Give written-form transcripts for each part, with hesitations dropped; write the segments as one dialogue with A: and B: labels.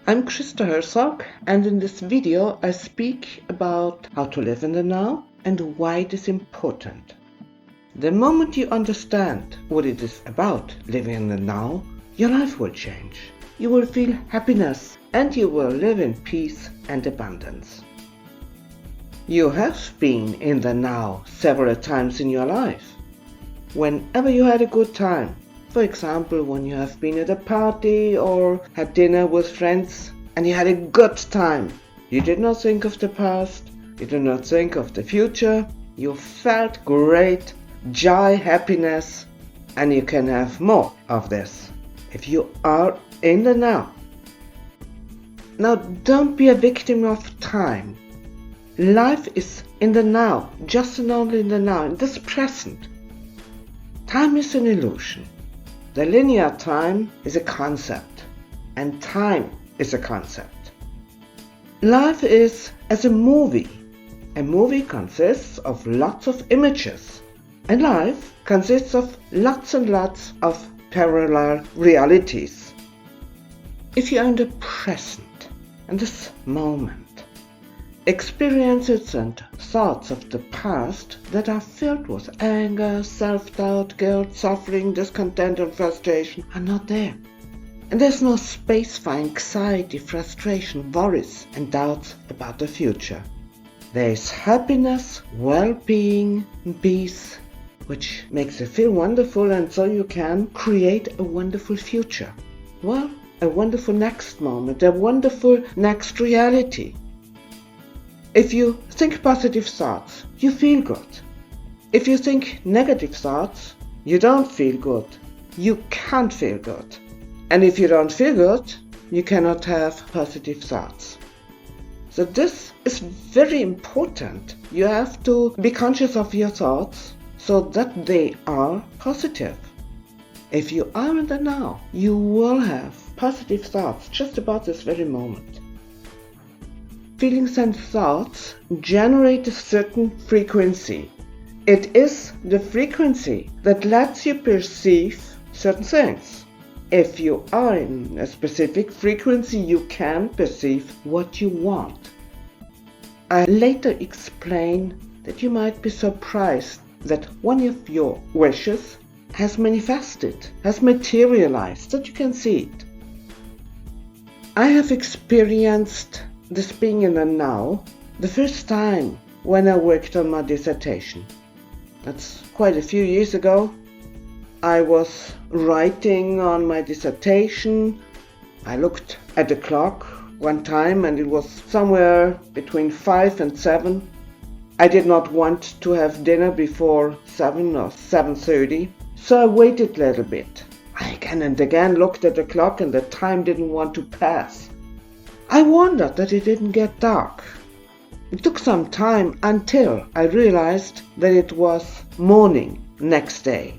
A: I'm Krista Herzog, and in this video I speak about how to live in the now and why it is important. The moment you understand what it is about living in the now, your life will change. You will feel happiness and you will live in peace and abundance. You have been in the now several times in your life. Whenever you had a good time, for example, when you have been at a party or had dinner with friends and you had a good time, you did not think of the past, you did not think of the future, you felt great, joy, happiness, and you can have more of this if you are in the now. Now, don't be a victim of time. Life is in the now, just and only in the now, in this present. Time is an illusion. The linear time is a concept, and time is a concept. Life is as a movie. A movie consists of lots of images, and life consists of lots and lots of parallel realities. If you are in the present, in this moment, experiences and thoughts of the past that are filled with anger, self-doubt, guilt, suffering, discontent and frustration are not there. And there's no space for anxiety, frustration, worries and doubts about the future. There is happiness, well-being and peace, which makes you feel wonderful, and so you can create a wonderful future. Well, a wonderful next moment, a wonderful next reality. If you think positive thoughts, you feel good. If you think negative thoughts, you don't feel good. You can't feel good. And if you don't feel good, you cannot have positive thoughts. So this is very important. You have to be conscious of your thoughts so that they are positive. If you are in the now, you will have positive thoughts just about this very moment. Feelings and thoughts generate a certain frequency. It is the frequency that lets you perceive certain things. If you are in a specific frequency, you can perceive what you want. I later explain that you might be surprised that one of your wishes has manifested, has materialized, that you can see it. I have experienced this being in the now the first time when I worked on my dissertation. That's quite a few years ago. I was writing on my dissertation. I looked at the clock one time and it was somewhere between 5 and 7. I did not want to have dinner before 7 or 7:30, so I waited a little bit. I again and again looked at the clock and the time didn't want to pass. I wondered that it didn't get dark. It took some time until I realized that it was morning next day.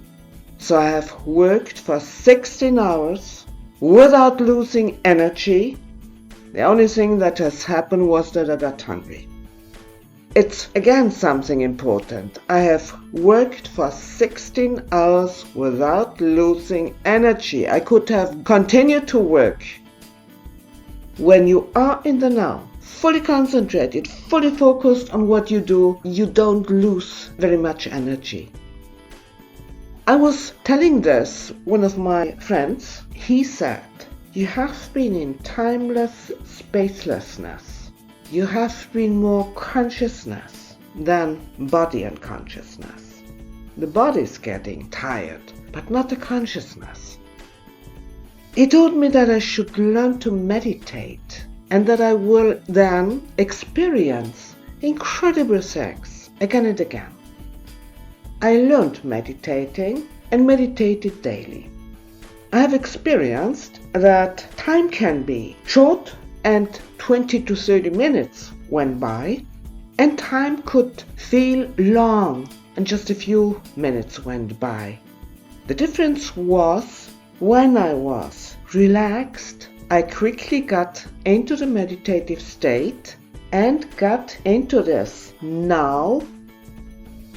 A: So I have worked for 16 hours without losing energy. The only thing that has happened was that I got hungry. It's again something important. I have worked for 16 hours without losing energy. I could have continued to work. When you are in the now, fully concentrated, fully focused on what you do, you don't lose very much energy. I was telling this one of my friends. He said, you have been in timeless spacelessness. You have been more consciousness than body and consciousness. The body is getting tired, but not the consciousness. He told me that I should learn to meditate and that I will then experience incredible things again and again. I learned meditating and meditated daily. I have experienced that time can be short and 20 to 30 minutes went by, and time could feel long and just a few minutes went by. The difference was when I was relaxed, I quickly got into the meditative state and got into this now.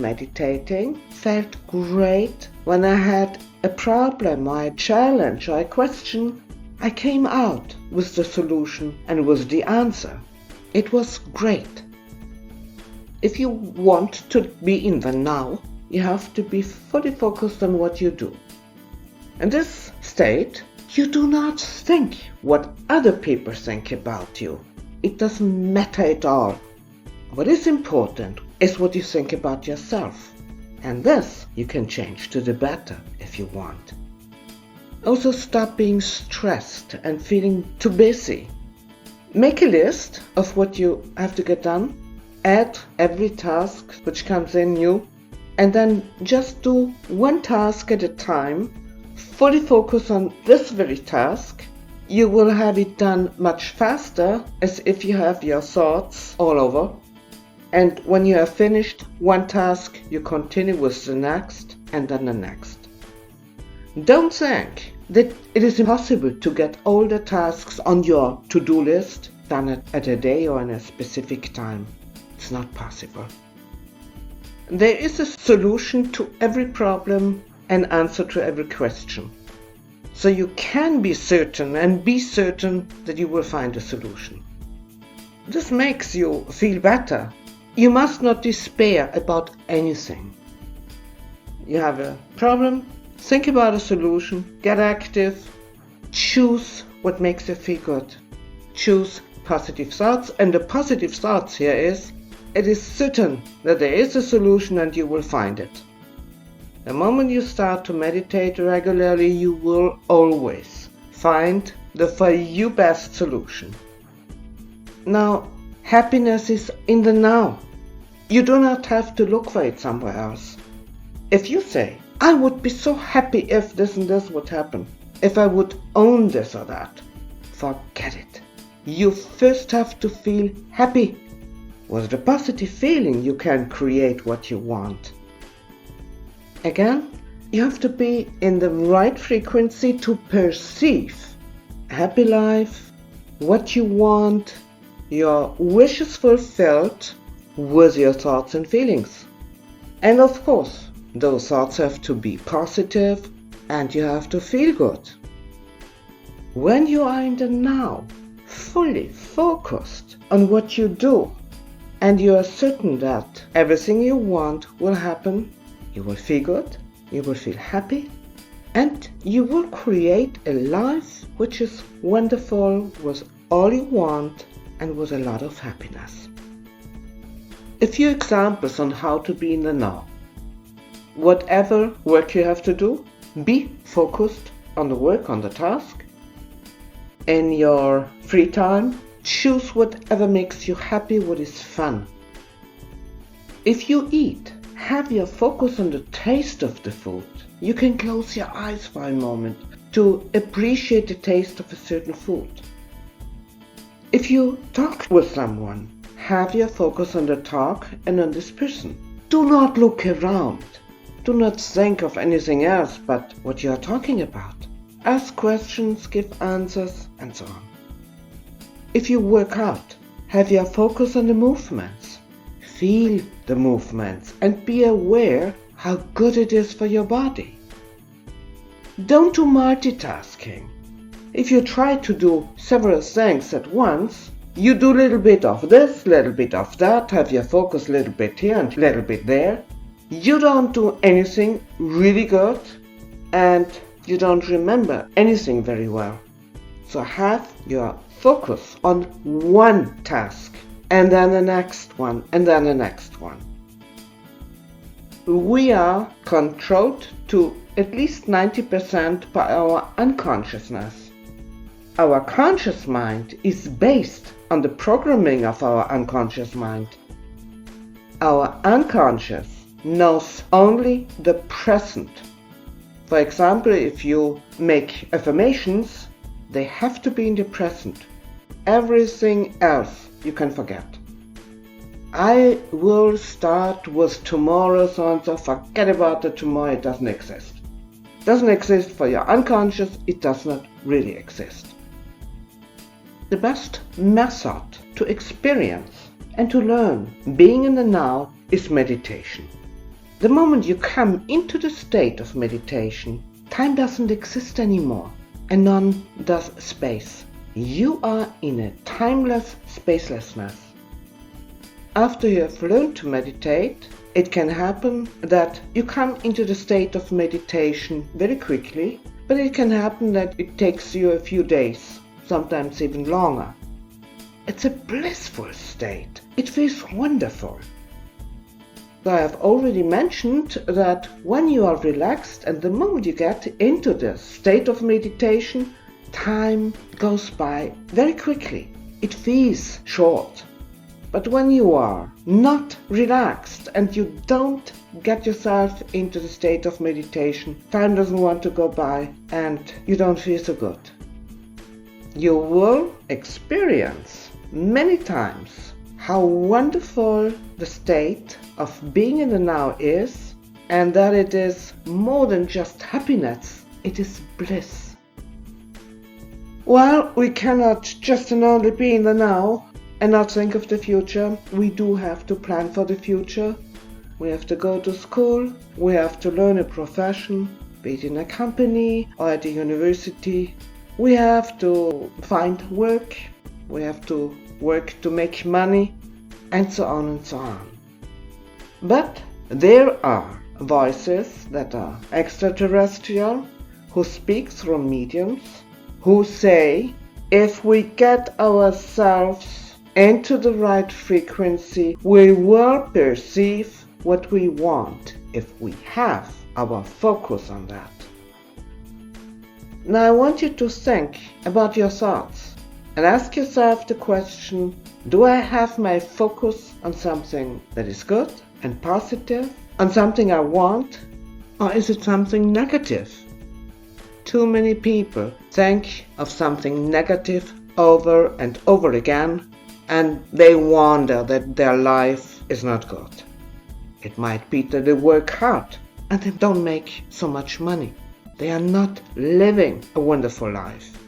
A: Meditating felt great when I had a problem or a challenge or a question. I came out with the solution and with the answer. It was great. If you want to be in the now, you have to be fully focused on what you do. In this state, you do not think what other people think about you. It doesn't matter at all. What is important is what you think about yourself. And this you can change to the better if you want. Also stop being stressed and feeling too busy. Make a list of what you have to get done. Add every task which comes in new. And then just do one task at a time. Fully focus on this very task. You will have it done much faster as if you have your thoughts all over. And when you have finished one task, you continue with the next and then the next. Don't think that it is impossible to get all the tasks on your to-do list done at a day or in a specific time. It's not possible. There is a solution to every problem and answer to every question. So you can be certain and be certain that you will find a solution. This makes you feel better. You must not despair about anything. You have a problem, think about a solution, get active, choose what makes you feel good. Choose positive thoughts, and the positive thoughts here is, it is certain that there is a solution and you will find it. The moment you start to meditate regularly, you will always find the for you best solution. Now, happiness is in the now. You do not have to look for it somewhere else. If you say, I would be so happy if this and this would happen, if I would own this or that, forget it. You first have to feel happy. With the positive feeling, you can create what you want. Again, you have to be in the right frequency to perceive a happy life, what you want, your wishes fulfilled with your thoughts and feelings. And of course, those thoughts have to be positive and you have to feel good. When you are in the now, fully focused on what you do, and you are certain that everything you want will happen, you will feel good, you will feel happy, and you will create a life which is wonderful with all you want and with a lot of happiness. A few examples on how to be in the now. Whatever work you have to do, be focused on the work, on the task. In your free time, choose whatever makes you happy, what is fun. If you eat, have your focus on the taste of the food. You can close your eyes for a moment to appreciate the taste of a certain food. If you talk with someone, have your focus on the talk and on this person. Do not look around. Do not think of anything else but what you are talking about. Ask questions, give answers, and so on. If you work out, have your focus on the movements. Feel the movements and be aware how good it is for your body. Don't do multitasking. If you try to do several things at once, you do a little bit of this, little bit of that, have your focus a little bit here and a little bit there. You don't do anything really good and you don't remember anything very well. So have your focus on one task and then the next one and then the next one. We are controlled to at least 90% by our unconsciousness. Our conscious mind is based on the programming of our unconscious mind. Our unconscious knows only the present. For example, if you make affirmations, they have to be in the present. Everything else you can forget. I will start with tomorrow, so and so. Forget about the tomorrow, it doesn't exist. It doesn't exist for your unconscious, it does not really exist. The best method to experience and to learn being in the now is meditation. The moment you come into the state of meditation, time doesn't exist anymore. and none does space. You are in a timeless spacelessness. After you have learned to meditate, it can happen that you come into the state of meditation very quickly, but it can happen that it takes you a few days, sometimes even longer. It's a blissful state. It feels wonderful. So I have already mentioned that when you are relaxed and the moment you get into the state of meditation, time goes by very quickly. It feels short. But when you are not relaxed and you don't get yourself into the state of meditation, time doesn't want to go by and you don't feel so good. You will experience many times how wonderful the state of being in the now is, and that it is more than just happiness, it is bliss. Well, we cannot just and only be in the now and not think of the future. We do have to plan for the future. We have to go to school, we have to learn a profession, be it in a company or at a university. We have to find work, we have to work to make money, and so on and so on. But there are voices that are extraterrestrial, who speak through mediums, who say if we get ourselves into the right frequency, we will perceive what we want if we have our focus on that. Now I want you to think about your thoughts and ask yourself the question, do I have my focus on something that is good and positive, on something I want, or is it something negative? Too many people think of something negative over and over again, and they wonder that their life is not good. It might be that they work hard and they don't make so much money. They are not living a wonderful life.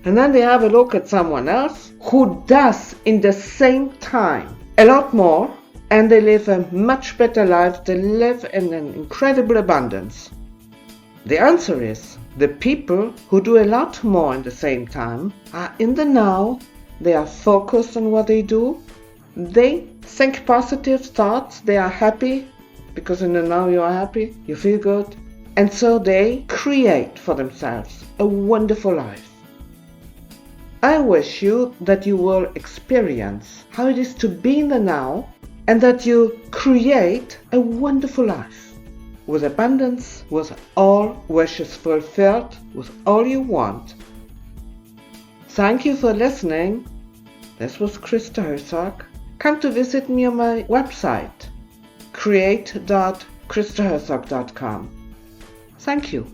A: And then they have a look at someone else who does in the same time a lot more, and they live a much better life. They live in an incredible abundance. The answer is the people who do a lot more in the same time are in the now. They are focused on what they do. They think positive thoughts. They are happy because in the now you are happy, you feel good. And so they create for themselves a wonderful life. I wish you that you will experience how it is to be in the now and that you create a wonderful life with abundance, with all wishes fulfilled, with all you want. Thank you for listening. This was Christa Herzog. Come to visit me on my website, create.christaherzog.com. Thank you.